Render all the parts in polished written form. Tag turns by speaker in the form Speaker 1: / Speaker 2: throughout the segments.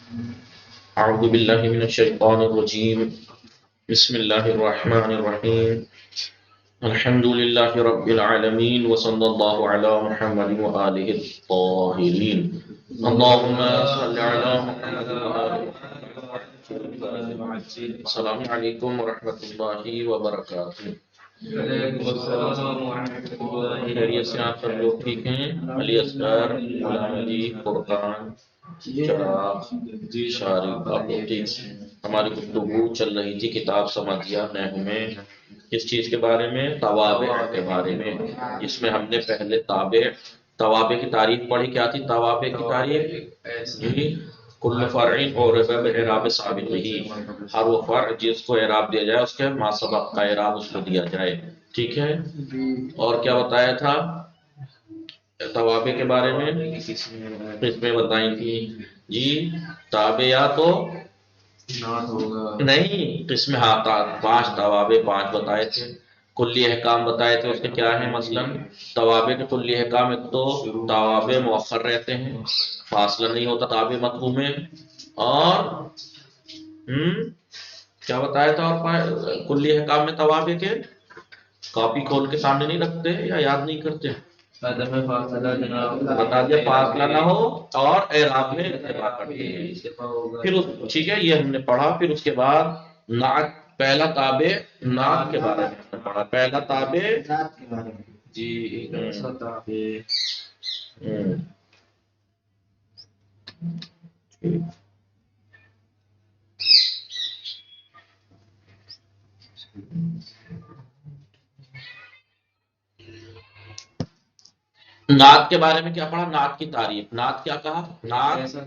Speaker 1: اعوذ باللہ من الشیطان الرجیم بسم اللہ الرحمن الرحیم الحمد للہ رب العالمین وصلی اللہ علی محمد وآلہ الطاہرین اللہم صل علی محمد وآلہ محمد. السلام علیکم ورحمۃ اللہ وبرکاتہ. خیریت سے آپ سب لوگ ٹھیک ہیں؟ علی اصغر، غلام علی، فرقان، چراغ، شارق، آپ لوگ ٹھیک؟ ہماری گفتگو چل رہی تھی کتاب سمجھیا نحو میں، کس چیز کے بارے میں؟ توابع کے بارے میں، جس میں ہم نے پہلے توابع کی تعریف پڑھی. کیا تھی توابع کی تعریف؟ جی، کل فرع عرب باعراب سابقہ، ہر وہ فرع جس کو اعراب دیا جائے اس کے ما سبق کا اعراب اس کو دیا جائے. ٹھیک ہے. اور کیا بتایا تھا توابع کے بارے میں؟ قسمیں بتائی تھی جی. تابعہ تو نہیں، قسم 5 توابع 5 بتائے تھے. کلی احکام بتائے تھے اس کے کیا ہیں. مثلا توابع کے کلی احکام، ایک تو توابع مؤخر رہتے ہیں، فاصلہ نہیں ہوتا تابع مطلوب میں. اور کیا بتایا تھا؟ اور کلی احکام میں توابع کے کاپی کھول کے سامنے نہیں رکھتے یا یاد نہیں کرتے؟ بتا دیا فاصلہ نہ ہو اور اعراب میں اتباع کرتے ہیں. پھر ٹھیک ہے، یہ ہم نے پڑھا. پھر اس کے بعد نعت، پہلا تابع نعت کے بارے میں ہم نے پڑھا. پہلا تابع جی نعت کے بارے میں کیا پڑھا؟ نعت کی تعریف. نعت کیا کہا؟ نعت ایسا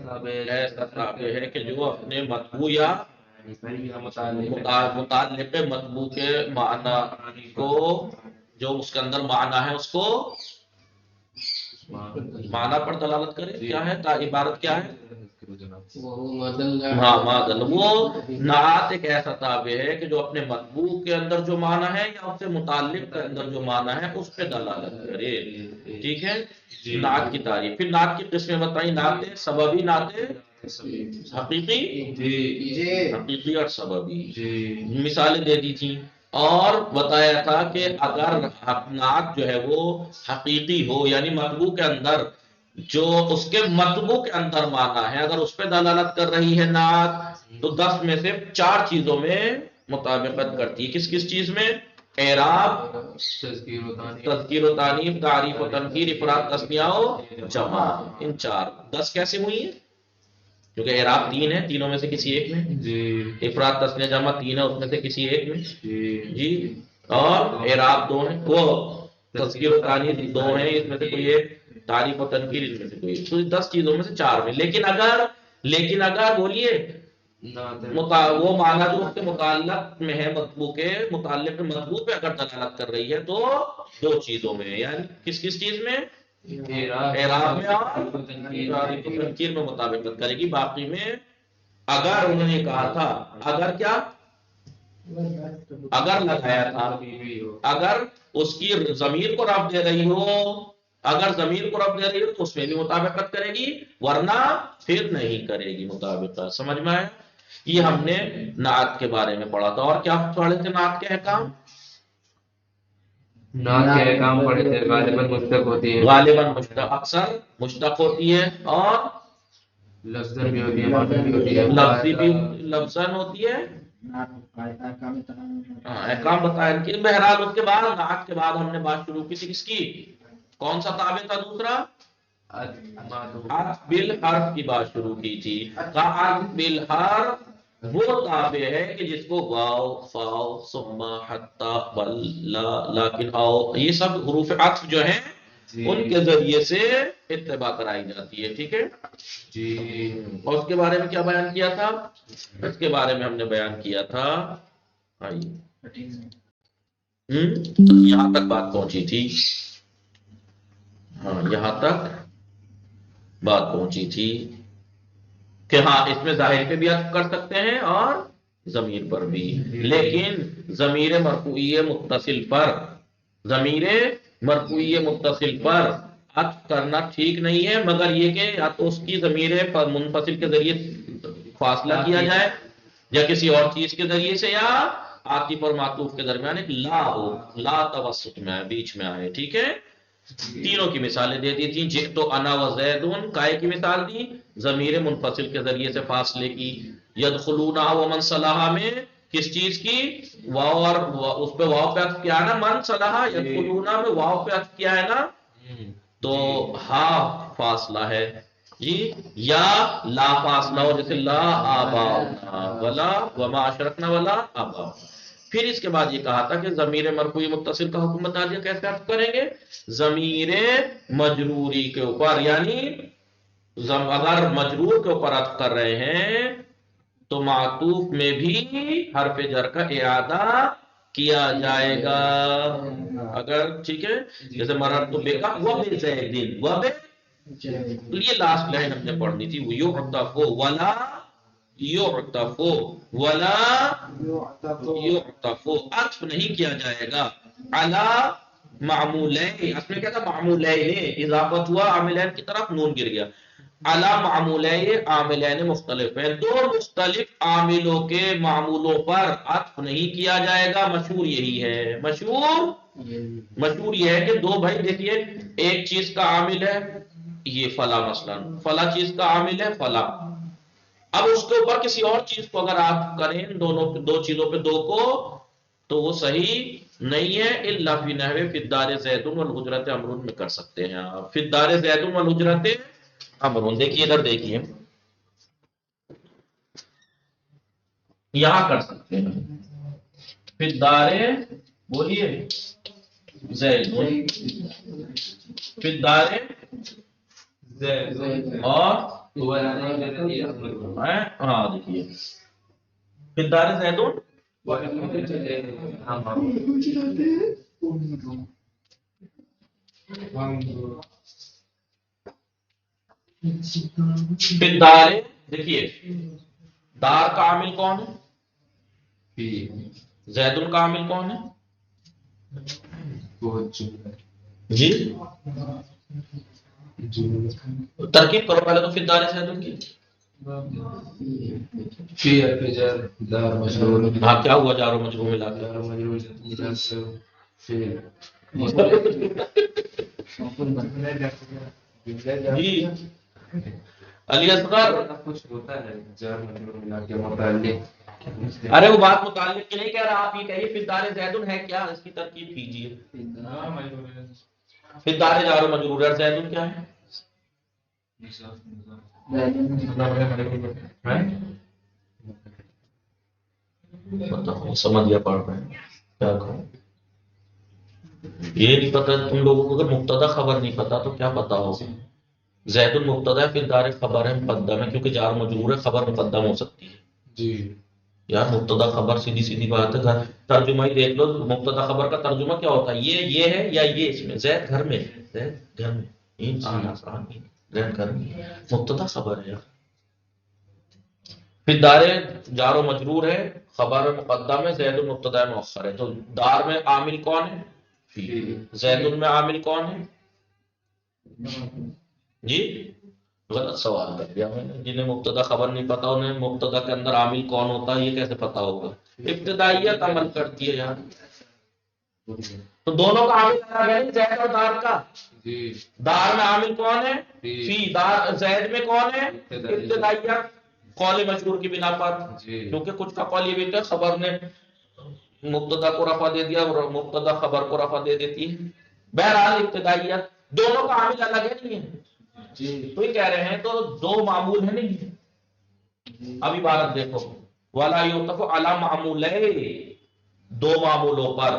Speaker 1: تابع ہے کہ جو اپنے مطبوع یا متعلق مطبوع کے معنی کو، جو اس کے اندر معنی ہے اس کو معنی پر دلالت کرے. کیا ہے عبارت؟ کیا ہے؟ ہاں مادل. وہ نعت ایک ایسا تابع ہے کہ جو اپنے مطبوع کے اندر جو معنی ہے یا اس سے متعلق کے اندر جو معنی ہے اس پہ دلالت کرے. ٹھیک ہے. نعت کی تعریف. پھر نعت کی قسمیں بتائیں. نعت سببی، نعت حقیقی اور سببی. مثالیں دے دی تھیں اور بتایا تھا کہ اگر نعت جو ہے وہ حقیقی ہو، یعنی مطبوع کے اندر جو اس کے مطبوع کے اندر معنی ہے، اگر اس پہ دلالت کر رہی ہے نعت، تو 10 میں سے 4 چیزوں میں مطابقت کرتی ہے. کس کس چیز میں؟ اعراب، تذکیر و تانیث، تعریف و تنکیر، افراد، تثنیہ و جمع. ان 4 10 کیسے ہوئی ہیں؟ کیونکہ اعراب 3 ہے، تینوں میں سے کسی ایک میں. افراد، تثنیہ، جمع 3 ہے، اس میں سے کسی ایک میں. جی. اور اعراب 2 ہے، وہ تذکیر و تانیث 2 ہیں، اس میں سے کوئی ایک. تعریف و تنکیر ان میں سے کوئی. تو 10 چیزوں میں سے 4 میں. لیکن اگر بولیے وہ معنی جو اس کے متعلق میں ہے، مطبوع کے متعلق مطبوع پہ اگر دلالت کر رہی ہے تو 2 چیزوں میں. یعنی کس کس چیز میں؟ اعراب میں اور تعریف و تنکیر میں مطابقت کرے گی. باقی میں اگر انہوں نے کہا تھا، اگر کیا، اگر لگایا تھا، اگر اس کی ضمیر کو رفع دے رہی ہو، اگر ضمیر کو رفع دے رہی ہو تو اس میں بھی مطابقت کرے گی، ورنہ پھر نہیں کرے گی مطابقت. سمجھ میں آیا؟ یہ ہم نے نعت کے بارے میں پڑھا تھا. اور کیا پڑھے تھے نعت کے احکام؟
Speaker 2: نعت کے احکام پڑھے تھے. غالباً مشتق ہوتی ہے،
Speaker 1: غالباً مشتق، اکثر مشتق ہوتی ہے، اور
Speaker 2: لفظاً بھی ہوتی ہے، معنی بھی ہوتی ہے،
Speaker 1: لفظی بھی لفظاً ہوتی ہے. احکام بتایا کہ بہرحال اس کے بعد نعت کے بعد ہم نے بات شروع کی تھی کس کی؟ کون سا تابع تھا دوسرا؟ عطف بالحرف کی بات شروع کی تھی. عطف بالحرف وہ تابع ہے کہ جس کو واو، فاو، ثم، حتی، بل، لا، لیکن، او، یہ سب حروف عطف جو ہیں ان کے ذریعے سے اتباع کرائی جاتی ہے. ٹھیک ہے جی. اور اس کے بارے میں کیا بیان کیا تھا؟ اس کے بارے میں ہم نے بیان کیا تھا، یہاں تک بات پہنچی تھی. ہاں، یہاں تک بات پہنچی تھی کہ ہاں اس میں ظاہر پہ بھی عطف کر سکتے ہیں اور ضمیر پر بھی. لیکن ضمیر مرفوعی متصل پر، ضمیر مرفوعی متصل پر عطف کرنا ٹھیک نہیں ہے، مگر یہ کہ یا تو اس کی ضمیر منفصل کے ذریعے فاصلہ کیا جائے یا کسی اور چیز کے ذریعے سے، یا عاطف اور معطوف کے درمیان ایک لا ہو، لا توسط میں آئے، بیچ میں آئے. ٹھیک ہے، تینوں کی مثالیں دے دی تھیں. جئتو انا و زیدون کائے کی مثال دی؟ ضمیر منفصل کے ذریعے سے فاصلے کی. یدخلون و من صلاح میں کس چیز کی؟ واو، اور اس پہ واو پہ عطف کیا ہے نا، من صلاح. یدخلون میں واو پہ عطف کیا ہے نا، تو ہا فاصلہ ہے جی. یا لا فاصلہ ہو، جیسے لا آباؤنا ولا وما اشرکنا ولا آباؤنا. پھر اس کے بعد یہ کہا تھا کہ ضمیر مرفوع متصل کا حکم بتا دیا کیسے عطف کریں گے؟ ضمیر مجروری کے اوپر، یعنی اگر مجرور کے اوپر عطف کر رہے ہیں تو معطوف میں بھی حرف جر کا اعادہ کیا جائے گا. اگر ٹھیک ہے، جیسے مررت بکا وبزیدن، یہ لاسٹ لائن ہم نے پڑھنی تھی. وہ یعطف ولا یعطف ولا یعطف، عطف نہیں کیا جائے گا علی معمولین. اس میں کیا تھا؟ معمولین، اضافت ہوا عاملین کی طرف، نون گر گیا. علی معمولین، عاملین مختلف ہیں، دو مختلف عاملوں کے معمولوں پر عطف نہیں کیا جائے گا. مشہور یہی ہے، مشہور یہ ہے کہ دو بھائی دیکھیے، ایک چیز کا عامل ہے یہ فلا، مثلا فلا چیز کا عامل ہے فلا. اب اس کے اوپر کسی اور چیز کو اگر آپ کریں، دو چیزوں پہ دو کو، تو وہ صحیح نہیں ہے. الا فی نحو فی الدار زید والحجرۃ امر میں کر سکتے ہیں آپ. فی الدار زید والحجرۃ امر، دیکھیے ادھر دیکھیے، یہاں کر سکتے ہیں. فی الدار بولیے زید، فی الدار اور ہاں دیکھیے فی الدار زیدون، فی الدار دیکھیے، دار کا عامل کون ہے؟ زیدون کا عامل کون ہے؟ جی ترکیب کرو پہلے تو. فی الدار زیدون کی ہاں کیا ہوا؟ جار و مجرور ملا جی. علی اصغر
Speaker 2: کچھ ہوتا ہے جار مجرور ملا کے متعلق.
Speaker 1: ارے وہ بات متعلق کی نہیں کہہ رہا، آپ یہ کہیے فی الدار زیدون ہے کیا، اس کی ترکیب کیجیے. فی الدار جار و مجرور ہے، زیدون کیا ہے؟ سمجھ گیا پڑھ رہے ہیں کیا کہوں. یہ نہیں پتا تم لوگوں کو، اگر مبتدا خبر نہیں پتا تو کیا پتا ہوگا. زید المبتدا ہے، فی الدار خبر ہے مقدم ہے، کیونکہ جار مجرور ہے، خبر مقدم ہو سکتی ہے. جی یار مبتدا خبر سیدھی سیدھی بات ہے. ترجمہ ہی دیکھ لو، مبتدا خبر کا ترجمہ کیا ہوتا ہے؟ یہ ہے یا یہ اس میں. زید گھر میں، زید گھر میں، زید گھر میں، مبتدا خبر ہے. پھر دار جار و مجرور ہے، خبر مقدم ہے، زید المبتدا مؤخر ہے. تو دار میں عامل کون ہے؟ فی. زید میں عامل کون ہے؟ جی غلط سوال کر دیا میں نے. جنہیں مبتدا خبر نہیں پتا انہیں مبتدا کے اندر عامل کون ہوتا ہے یہ کیسے پتا ہوگا؟ ابتدائیت عمل کرتی ہے یار. تو دونوں کا عامل الگ ہے زید اور دار کا. دار میں عامل کون ہے؟ فی. دار زید میں کون ہے؟ ابتدائیت، قول مشہور کی بنا پر. کیونکہ کچھ کا قول یہ بھی ہے خبر نے مبتدا کو رفع دے دیا اور مبتدا خبر کو رفع دے دیتی ہے. بہرحال ابتدائیت، دونوں کا عامل الگ ہے نہیں ہے. تو یہ کہہ رہے ہیں تو دو معمول ہیں نہیں ہے. اب عبارت دیکھو، وَلَا يُعْطَفُ عَلَى مَعْمُولَيْنِ، دو معمولوں پر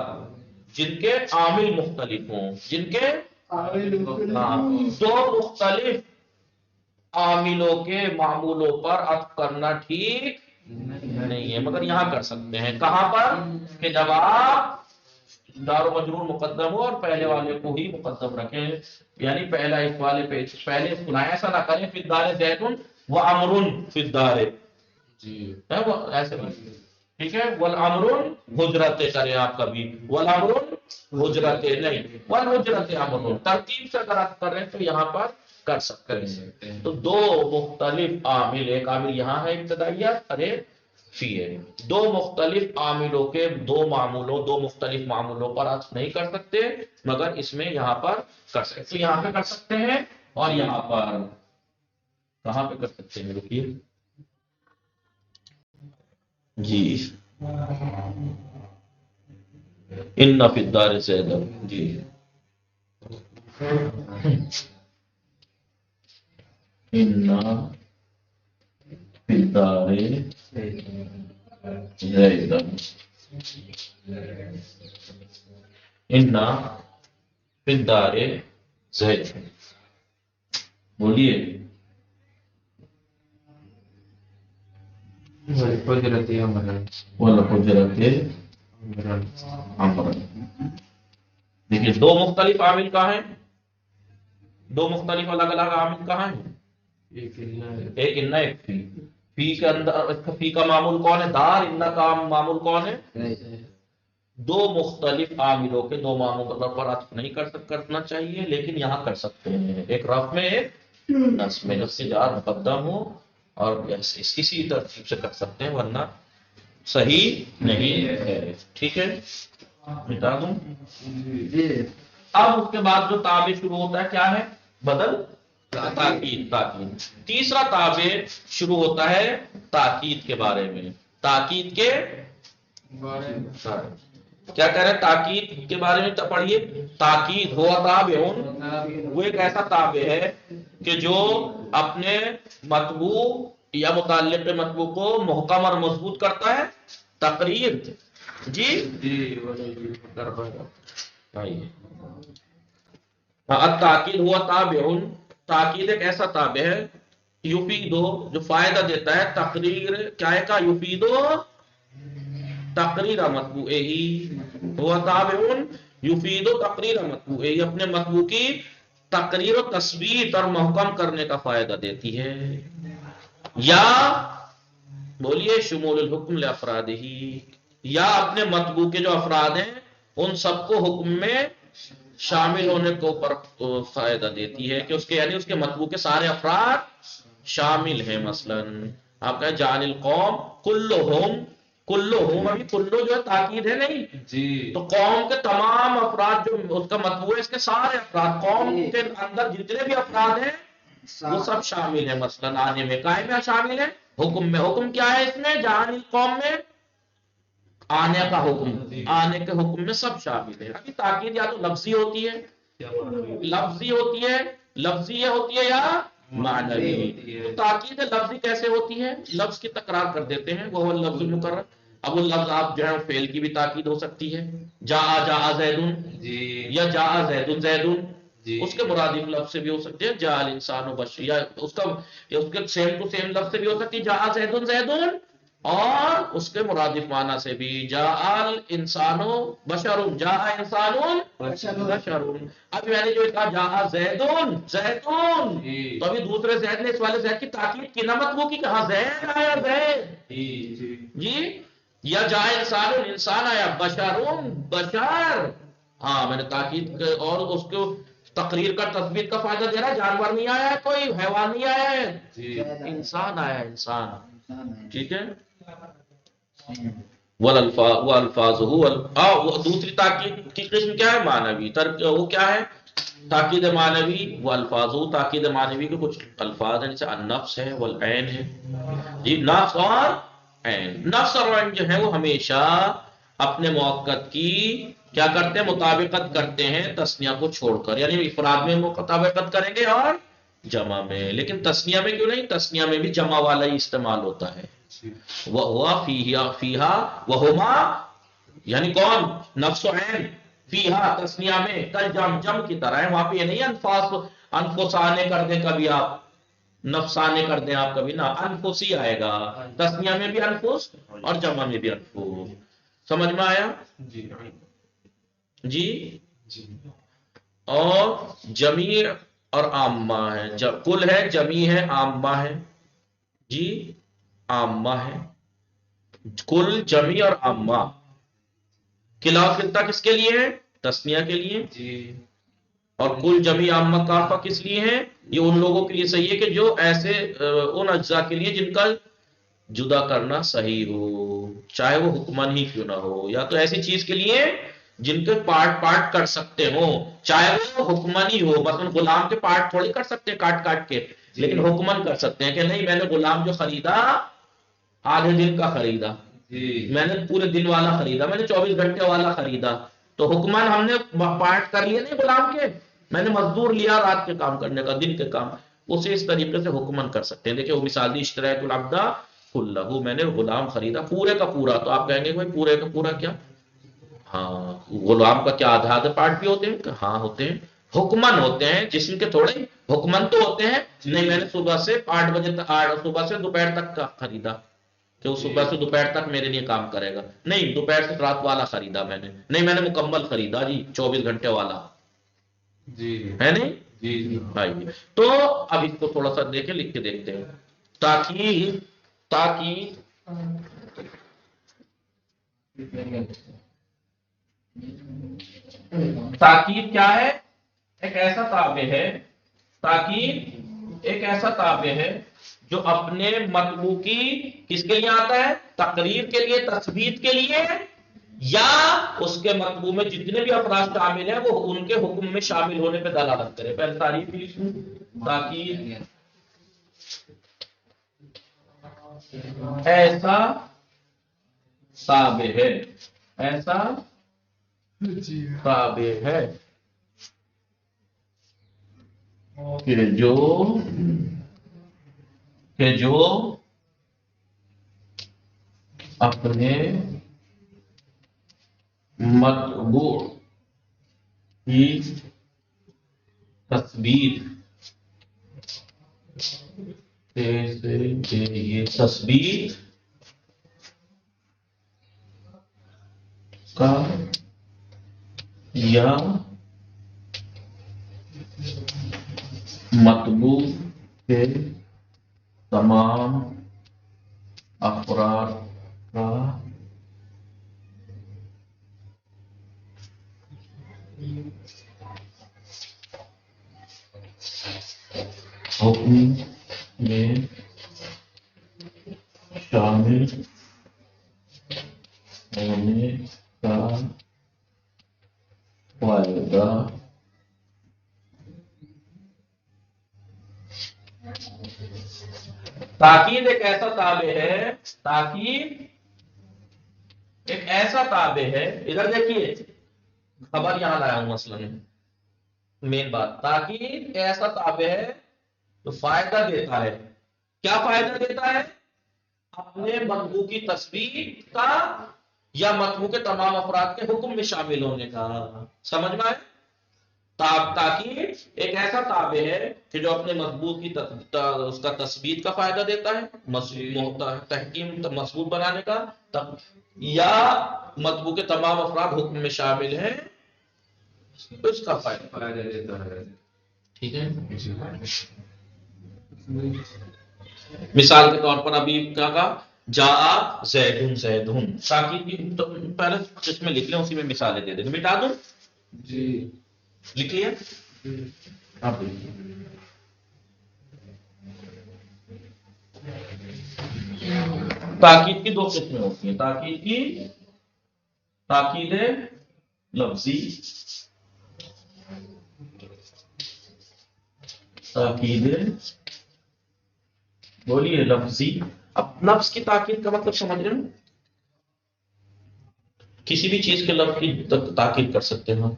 Speaker 1: جن کے عامل مختلف ہوں. جن کے دو مختلف عاملوں کے معمولوں پر عطف کرنا ٹھیک نہیں ہے، مگر یہاں کر سکتے ہیں. کہاں پر؟ کہ جب آپ دار و مجرور مقدم ہو اور پہلے والے کو ہی مقدم رکھیں، یعنی پہلا اس والے پہ پہلے سنائے. ایسا نہ کریں فی الدار زیدن و امر فی الدار، جی ایسے ٹھیک ہے. والامر حجرت کریں آپ کبھی، والامر حجرت نہیں، والحجرت امر. ترتیب سے اگر آپ کر رہے ہیں تو یہاں پر کر سکتے ہیں. تو دو مختلف عامل، ایک عامل یہاں ہے ابتدائیہ اور ایک فی ہے. دو مختلف عاملوں کے دو مختلف معمولوں پر عطف نہیں کر سکتے، مگر اس میں یہاں پر کر سکتے. تو یہاں پہ کر سکتے ہیں اور یہاں پر کہاں پہ کر سکتے ہیں؟ رکیے جی، ان فی الدار زید. جی ان فی الدار زید، ان فی الدار زید. بولیے.
Speaker 2: والحجرة أمرا.
Speaker 1: والحجرت عمرا. دیکھیے دو مختلف عامل کہاں ہیں؟ دو مختلف الگ الگ عامل کہاں ہیں؟
Speaker 2: ایک اللہ
Speaker 1: ایک ان ایک فی. فی کے اندر فی کا معمول کون ہے؟ دار. ان کا معمول کون ہے؟ دو مختلف عاملوں کے دو معمولوں پر عطف نہیں کرنا چاہیے، لیکن یہاں کر سکتے ہیں. ایک رفع میں ایک نصب میں، نصب جار مقدم ہو اور اسی ترتیب سے کر سکتے ہیں، ورنہ صحیح نہیں ہے. ٹھیک ہے، مٹا دوں. اب اس کے بعد جو تابع شروع ہوتا ہے کیا ہے؟ بدل تاکید. تاکید تیسرا تابع شروع ہوتا ہے تاکید کے بارے میں. تاکید کے کیا کہہ رہے ہیں؟ تاکید کے بارے میں پڑھیے. تاکید ہوا تابع، وہ ایک ایسا تابع ہے کہ جو اپنے مطبوع یا متعلق مطبوع کو محکم اور مضبوط کرتا ہے. تقریر جی تاکید ہوا تابع. تاکید ایک ایسا تابع ہے یفیدو جو فائدہ دیتا ہے. تقریر کیا ہے کا؟ یفیدو تقریر مطبوع ہی. ہوا تابع یفیدو تقریر مطبوع ہی، اپنے مطبوع کی تقریر و تثبیت اور محکم کرنے کا فائدہ دیتی ہے. یا بولیے شمول الحکم لافراد ہی، یا اپنے مطبوع کے جو افراد ہیں ان سب کو حکم میں شامل ہونے کو پر فائدہ دیتی ہے، کہ اس کے یعنی اس کے مطبوع کے سارے افراد شامل ہیں. مثلا آپ کہیں جعل القوم کلہم، ابھی کلو جو ہے تاکید ہے نہیں
Speaker 2: جی،
Speaker 1: تو قوم کے تمام افراد جو اس کا مطبوع ہے، اس کے سارے افراد، قوم کے اندر جتنے بھی افراد ہیں وہ سب شامل ہیں. مثلا آنے میں کائے میں شامل ہے، حکم میں. حکم کیا ہے اس میں؟ جعل القوم میں آنے کا حکم، آنے کے حکم میں سب شامل ہے. ابھی تاکید یا تو لفظی ہوتی ہے، لفظی ہوتی ہے، لفظی ہوتی ہے یا معنوی. تو تاکید لفظی کیسے ہوتی ہے؟ لفظ کی تکرار کر دیتے ہیں، وہ لفظ المکرر. اب وہ لفظ آپ جو ہے فعل کی بھی تاکید ہو سکتی ہے، جا زیدن یا جا زیدن زیدن. اس کے مرادف لفظ سے بھی ہو سکتے ہیں، جا الانسان بش، یا اس کے سیم ٹو سیم لفظ سے بھی ہو سکتی ہے، جا زیدن زیدن. اور اس کے مرادف معنی سے بھی جا الانسان بشر، جا انسان بشر. اب میں نے جو کہا جا زیدن زیدن، تو ابھی دوسرے زید نے اس والے زید کی تاکید کی، نمت وہ کی کہا زید آیا زید جی. یا جا انسان انسان آیا، بشر بشر. ہاں میں نے تاکید اور اس کو تقریر کا تثبیت کا فائدہ دے رہا ہے. جانور نہیں آیا ہے، کوئی حیوان نہیں آیا ہے، انسان آیا ہے، انسان. ٹھیک ہے. والفاظ دوسری تاکید کی قسم کیا ہے؟ معنوی. وہ کیا ہے؟ تاکید معنوی. والفاظ تاکید معنوی کے کچھ الفاظ ہیں، جیسے النفس ہے، والعین ہے. جی نفس اور عین. نفس اور عین جو ہے وہ ہمیشہ اپنے موقت کی کیا کرتے ہیں؟ مطابقت کرتے ہیں تثنیہ کو چھوڑ کر. یعنی افراد میں مطابقت کریں گے اور جمع میں. لیکن تثنیہ میں کیوں نہیں؟ تثنیہ میں بھی جمع والا ہی استعمال ہوتا ہے. وَهُوَ فِيهَا وَهُمَا، یعنی کون؟ نفس و عین. فیہا تثنیہ میں کل جم کی طرح ہے. وہاں پہ یہ نہیں انفسانے کر دیں کبھی آپ، نفسانے کر دیں آپ کبھی، نہ انفس ہی آئے گا. تثنیہ میں بھی انفس اور جمع میں بھی انفس. سمجھ میں آیا جی؟ اور جمیع اور عامہ ہے. کل ہے، جمیع ہے، عامہ ہے. جی عامہ ہے. کل، جمیع اور عامہ. کلا کلتا کس کے لیے ہے؟ تثنیہ کے لیے. اور کل جمی عامہ کافہ کس لیے ہے؟ یہ ان لوگوں کے لیے صحیح ہے کہ جو ایسے ان اجزاء کے لیے جن کا جدا کرنا صحیح ہو، چاہے وہ حکمن ہی کیوں نہ ہو، یا تو ایسی چیز کے لیے جن کے پارٹ پارٹ کر سکتے ہو، چاہے وہ حکمن ہی ہو، مثلا غلام کے پارٹ تھوڑی کر سکتے ہیں کاٹ کاٹ کے، لیکن حکمن کر سکتے ہیں کہ نہیں میں نے غلام جو خریدا آدھے دن کا خریدا، میں نے پورے دن والا خریدا، میں نے 24 گھنٹے والا خریدا، تو حکمن ہم نے پارٹ کر لیے نہیں غلام کے، میں نے مزدور لیا رات کے کام کرنے کا، دن کے کام، اسے اس طریقے سے حکمن کر سکتے ہیں۔ دیکھیں وہ مثال دی اشتریت العبدہ کلہ، میں نے غلام خریدا پورے کا پورا، تو آپ کہیں گے بھائی پورے کا پورا کیا؟ ہاں غلام کا کیا آدھے آدھے پارٹ بھی ہوتے ہیں؟ ہاں ہوتے ہیں، حکمن ہوتے ہیں، جسم کے تھوڑے حکمن تو ہوتے ہیں، نہیں میں نے صبح سے 8 بجے تک، صبح سے دوپہر تک کا خریدا کہ وہ صبح سے دوپہر تک میرے لیے کام کرے گا، نہیں دوپہر سے رات والا خریدا میں نے، نہیں میں نے مکمل خریدا جی 24 گھنٹے والا،
Speaker 2: جی
Speaker 1: ہے نہیں؟
Speaker 2: جی جی
Speaker 1: آئیے تو اب اس کو تھوڑا سا دیکھیں، لکھ کے دیکھتے ہیں۔ تاکید، تاکید تاکید کیا ہے؟ ایک ایسا تابع ہے، تاکید ایک ایسا تابع ہے جو اپنے مطلوب کی کس کے لیے آتا ہے؟ تقریر کے لیے، تثبیت کے لیے، یا اس کے مطلوب میں جتنے بھی افراد شامل ہیں وہ ان کے حکم میں شامل ہونے پہ دلالت کرے۔ پہلے تعریف لکھ لوں، تاکید ایسا تابع ہے، ایسا تابع ہے کہ جو اپنے مطبوع کی تثبیت تثبیت کا یا مطبوع کے تمام افراد کا حکم میں شامل ہونے کا فائدہ تاکید ایک ایسا تابع ہے، تاکید ایک ایسا تابع ہے، ادھر دیکھیے خبر یہاں لایا ہوں مثلا مین بات، تاکید ایسا تابع ہے تو فائدہ دیتا ہے، کیا فائدہ دیتا ہے؟ اپنے مطبوع کی تثبیت کا یا مطبوع کے تمام افراد کے حکم میں شامل ہونے کا، سمجھ میں آئے؟ تاکید ایک ایسا تابع ہے کہ جو اپنے مطبوع کی اس کا تثبیت کا فائدہ دیتا ہے، تحکیم مضبوط بنانے کا، یا مطبوع کے تمام افراد حکم میں شامل ہیں تو اس کا فائدہ
Speaker 2: دیتا ہے۔
Speaker 1: ٹھیک ہے، مثال کے طور پر ابھی کیا کہا؟ جا زیدن، زیدن تاکید کی پہلے اس میں لکھ لیں، اسی میں مثالیں دے دیں، مٹا دوں؟
Speaker 2: جی
Speaker 1: لکھ لیا
Speaker 2: جی
Speaker 1: آپ؟ تاکید کی دو قسمیں ہوتی ہیں، تاکید کی تاکید لفظی، تاکید بولیے لفظی۔ اب لفظ کی تاکید کا مطلب سمجھ رہے ہیں؟ کسی بھی چیز کے لفظ کی تاکید کر سکتے ہیں،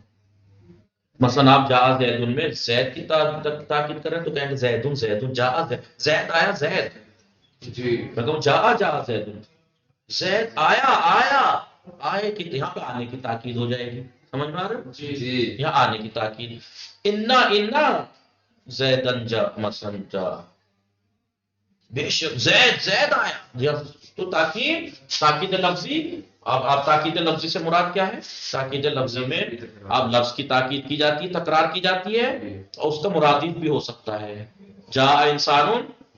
Speaker 1: مثلا آپ جا زیدن میں زید کی تاکید کریں تو کہیں گے زیدن، زیدن جا زید آیا، زید
Speaker 2: جی
Speaker 1: میں کہوں جا زیدن، زید آیا، آیا آئے کی یہاں پہ آنے کی تاکید ہو جائے گی، سمجھ میں آ رہا ہے؟
Speaker 2: جی
Speaker 1: یہاں آنے کی تاکید، انا زیدن جا، مثلا جا بے شک زید، زید آیا، تو تاکید لفظی۔ اب آپ تاکید لفظی سے مراد کیا ہے؟ تاکید لفظی میں اب لفظ کی تاکید کی جاتی ہے، تکرار کی جاتی ہے، اور اس کا مرادف بھی ہو سکتا ہے، جا انسان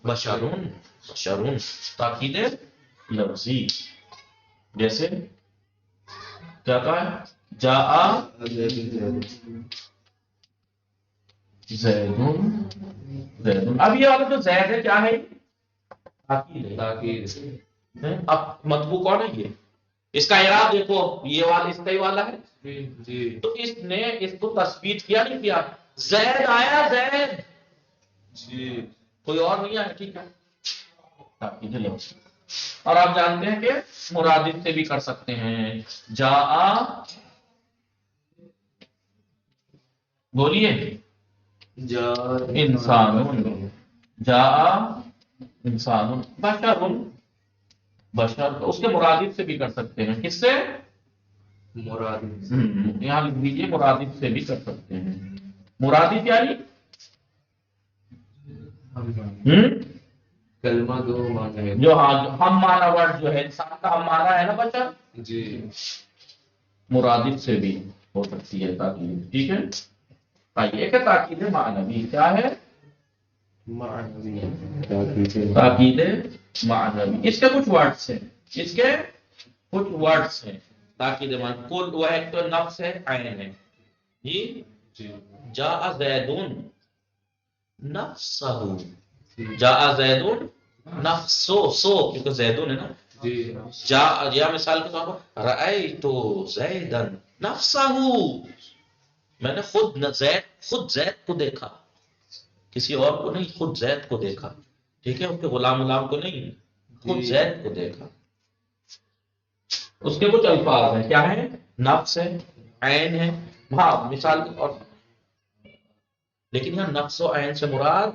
Speaker 1: بشرون، بشرون تاکید لفظی، جیسے کیا کہا؟ جا زیدن زیدن. اب یہ والا جو زید ہے کیا ہے؟ تاکید ہے.
Speaker 2: تاکید.
Speaker 1: اب مطبوع کون ہے یہ؟ اس کا اعراب دیکھو، یہ والا اس کا ہی والا ہے.
Speaker 2: جی.
Speaker 1: تو اس نے اس کو تثبیت کیا نہیں کیا؟ زید آیا زید.
Speaker 2: جی.
Speaker 1: کوئی اور نہیں آیا. ٹھیک ہے. تاکید ہے. اور آپ جانتے ہیں کہ مرادف سے بھی کر سکتے ہیں. جاء، بولیے.
Speaker 2: جا
Speaker 1: انسان، جاء انسان، بشر. بشر اس کے مرادف سے بھی کر سکتے ہیں. کس سے؟
Speaker 2: مراد.
Speaker 1: یہاں لکھ دیجیے مرادف سے بھی کر سکتے ہیں. مرادف یعنی
Speaker 2: کلمہ دو معنی ہے.
Speaker 1: جو ہاں جو ہم مانا ورڈ جو ہے، انسان کا ہم مانا ہے نا بشر،
Speaker 2: جی.
Speaker 1: مرادف سے بھی ہو سکتی ہے تاکید. ٹھیک ہے. آئیے کہ تاکید معنوی کیا ہے؟
Speaker 2: معنوی.
Speaker 1: تاکید معنوی. اس کے کچھ ورڈز ہیں، اس کے کچھ ورڈز ہیں تاکید معنوی. کل وہ ایک تو نفس ہے، عین ہے. جی.
Speaker 2: جی.
Speaker 1: جاء زیدون نفسہ. جاء زیدون نفسو، سو کیونکہ زیدون ہے نا.
Speaker 2: جی.
Speaker 1: جاء، یا مثال کے طور پر رأیت زیدن نفسہ، میں نے خود زید کو دیکھا، کسی اور کو نہیں، خود زید کو دیکھا. ٹھیک ہے. اس کے غلام کو نہیں، خود زید کو دیکھا. اس کے کچھ الفاظ ہیں. کیا ہے؟ نفس ہے، عین ہے. ہاں مثال کے طور پر، لیکن یہاں نفس و عین سے مراد،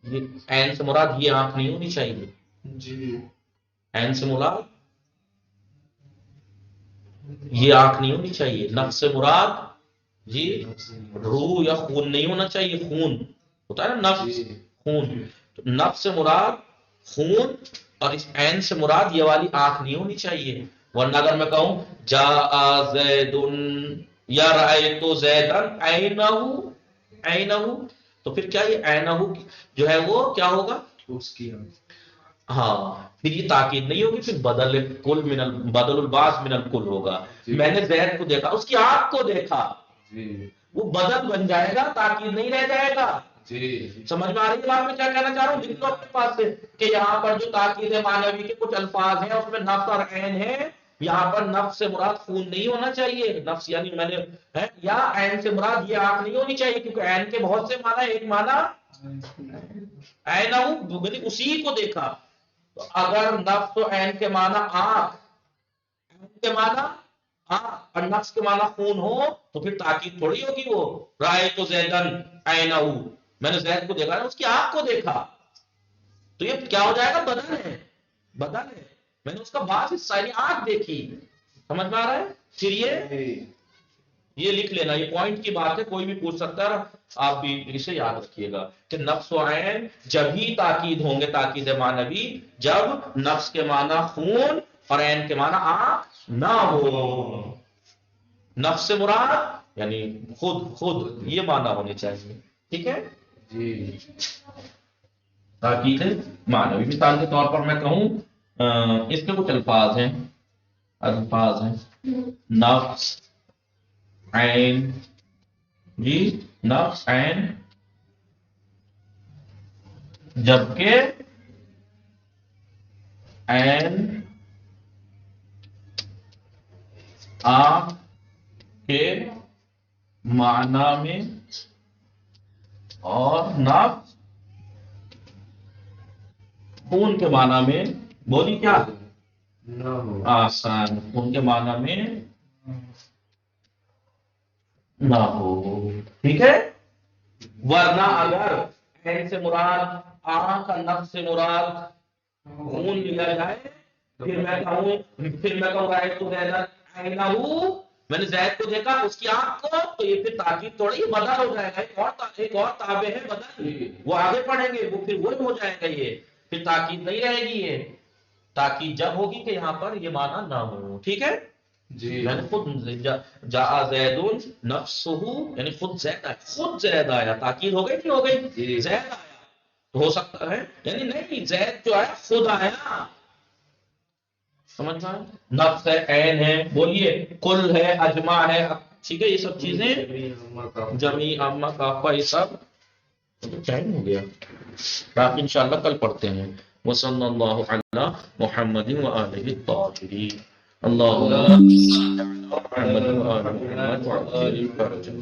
Speaker 1: عین سے مراد یہ آنکھ نہیں ہونی چاہیے.
Speaker 2: جی.
Speaker 1: عین سے مراد یہ آنکھ نہیں ہونی چاہیے. نفس سے مراد جی روح یا خون نہیں ہونا چاہیے. خون ہوتا ہے نا نفس، خون. تو نفس سے مراد خون، اور اس عین سے مراد یہ والی آنکھ نہیں ہونی چاہیے. ورنہ اگر میں کہوں جاء زید یا رأیت زیدن عینہ، عینہ، تو پھر کیا یہ عینہ جو ہے وہ کیا ہوگا؟
Speaker 2: اس کی.
Speaker 1: ہاں پھر یہ تاکید نہیں ہوگی، پھر بدل الباس من الکل ہوگا. میں نے زید کو دیکھا، اس کی آنکھ کو دیکھا.
Speaker 2: جی.
Speaker 1: وہ بدل بن جائے گا، تاکید نہیں رہ جائے گا.
Speaker 2: جی.
Speaker 1: سمجھ میں آ رہی ہے بات میں کیا کہنا چاہ رہا ہوں؟ لکھ لو اپنے پاس سے کہ یہاں پر جو تاکید معنوی کے کچھ الفاظ ہیں اس میں نفس اور عین ہے. یہاں پر نفس سے مراد خون نہیں ہونا چاہیے. نفس یعنی میں نے ہے، یا عین سے مراد یہ آنکھ نہیں ہونی چاہیے، کیونکہ عین کے بہت سے معنی، ایک معنی عینہ یعنی اسی کو دیکھا. تو اگر نفس و عین کے معنی آنکھ، عین کے معنی آنکھ اور نفس کے معنی خون ہو تو پھر تاکید تھوڑی ہوگی. وہ رأیت زیدن عینہ، میں نے زید کو دیکھا، اس کی آنکھ کو دیکھا. تو یہ کیا ہو جائے گا؟ بدل ہے. بدل ہے. میں نے اس کا بعض حصہ یعنی آنکھ دیکھی. سمجھ میں آ رہا ہے؟ پھر یہ لکھ لینا، یہ پوائنٹ کی بات ہے، کوئی بھی پوچھ سکتا ہے. آپ بھی اسے یاد رکھیے گا کہ نفس و عین جب ہی تاکید ہوں گے، تاکید معنوی، جب نفس کے معنی خون اور عین کے معنی آنکھ نہ ہو. نفس سے مراد یعنی خود یہ معنی ہونے چاہیے. ٹھیک ہے.
Speaker 2: جی.
Speaker 1: تاکید معنوی. مثال کے طور پر میں کہوں اس کے کچھ الفاظ ہیں، نفس، عین. جی نفس، عین، جبکہ عین آنکھ کے معنی میں اور نفس خون کے معنی میں. بولی کیا؟
Speaker 2: نہ ہو.
Speaker 1: آسان. خون کے معنی میں نہ ہو. ٹھیک ہے. ورنہ اگر عین سے مراد آنکھ اور نفس سے مراد خون لیا جائے، پھر میں کہوں رأیت زیدن عینہ، میں نے زید کو دیکھا، اس کی آنکھ کو، تو یہ پھر تاکید تھوڑی بدل ہو جائے گا. ایک اور تابع ہے بدل، وہ آگے پڑھیں گے، وہ پھر وہی ہو جائے گا. یہ پھر تاکید نہیں رہے گی. یہ تاکید جب ہوگی کہ یہاں پر یہ معنی نہ ہو. ٹھیک ہے.
Speaker 2: جی.
Speaker 1: میں نے خود جاء زیدون نفسہ یعنی خود زید آیا. تاکید ہو گئی نہیں ہو گئی؟ زید آیا تو ہو سکتا ہے یعنی نہیں، زید جو آیا خود آیا. سمجھ میں؟ نفس ہے، عین ہے. بولیے کل ہے، اجماع ہے، ٹھیک ہے، یہ سب چیزیں جمی عامہ کافہ یہ سب ٹائم ہو گیا، باقی انشاءاللہ کل پڑھتے ہیں. وصلی اللہ علی محمد وآلہ الطاہرین. اللہم محمد وآلہ محمد وعجل فرجہ.